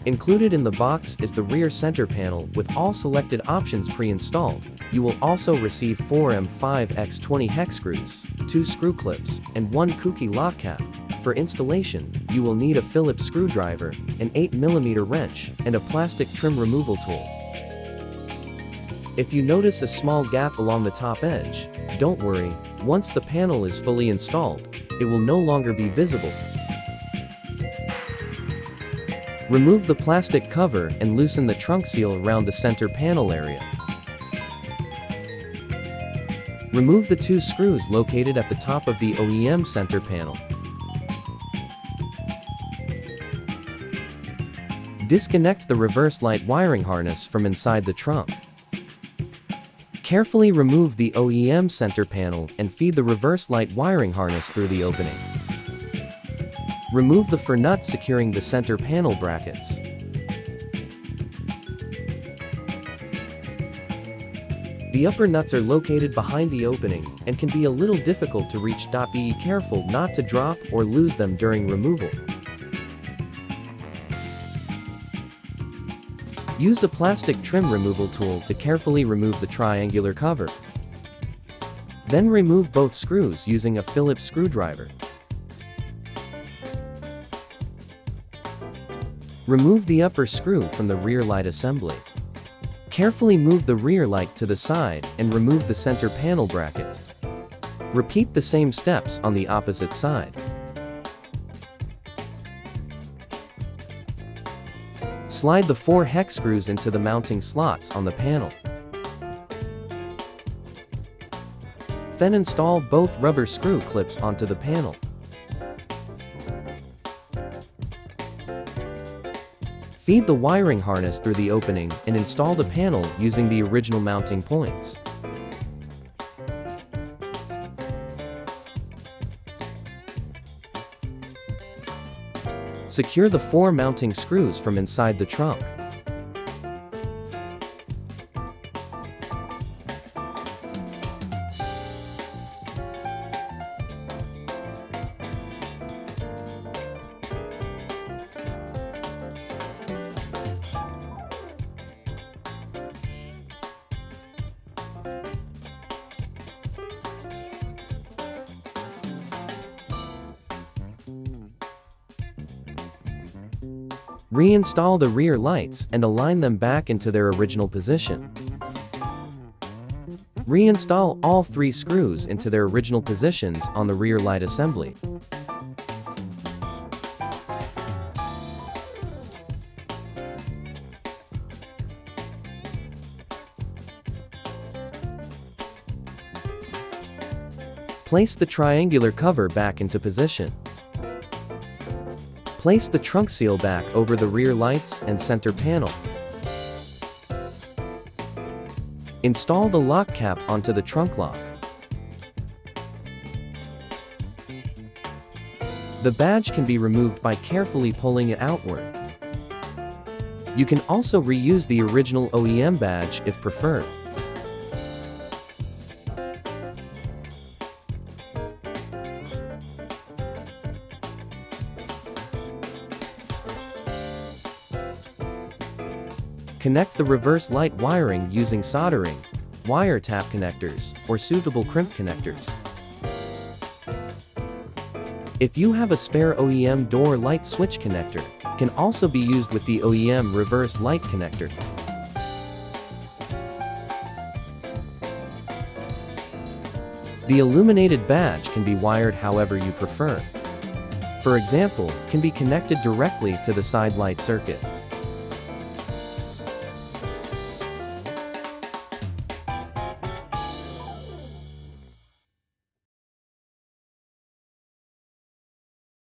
Included in the box is the rear center panel with all selected options pre-installed. You will also receive 4 M5X20 hex screws, 2 screw clips, and 1 Kouki lock cap. For installation, you will need a Phillips screwdriver, an 8mm wrench, and a plastic trim removal tool. If you notice a small gap along the top edge, don't worry, once the panel is fully installed, it will no longer be visible. Remove the plastic cover and loosen the trunk seal around the center panel area. Remove the 2 screws located at the top of the OEM center panel. Disconnect the reverse light wiring harness from inside the trunk. Carefully remove the OEM center panel and feed the reverse light wiring harness through the opening. Remove the 4 nuts securing the center panel brackets. The upper nuts are located behind the opening and can be a little difficult to reach. Be careful not to drop or lose them during removal. Use a plastic trim removal tool to carefully remove the triangular cover. Then remove both screws using a Phillips screwdriver. Remove the upper screw from the rear light assembly. Carefully move the rear light to the side and remove the center panel bracket. Repeat the same steps on the opposite side. Slide the 4 hex screws into the mounting slots on the panel. Then install both rubber screw clips onto the panel. Feed the wiring harness through the opening and install the panel using the original mounting points. Secure the 4 mounting screws from inside the trunk. Reinstall the rear lights and align them back into their original position. Reinstall all 3 screws into their original positions on the rear light assembly. Place the triangular cover back into position. Place the trunk seal back over the rear lights and center panel. Install the lock cap onto the trunk lock. The badge can be removed by carefully pulling it outward. You can also reuse the original OEM badge if preferred. Connect the reverse light wiring using soldering, wire tap connectors, or suitable crimp connectors. If you have a spare OEM door light switch connector, it can also be used with the OEM reverse light connector. The illuminated badge can be wired however you prefer. For example, can be connected directly to the side light circuit.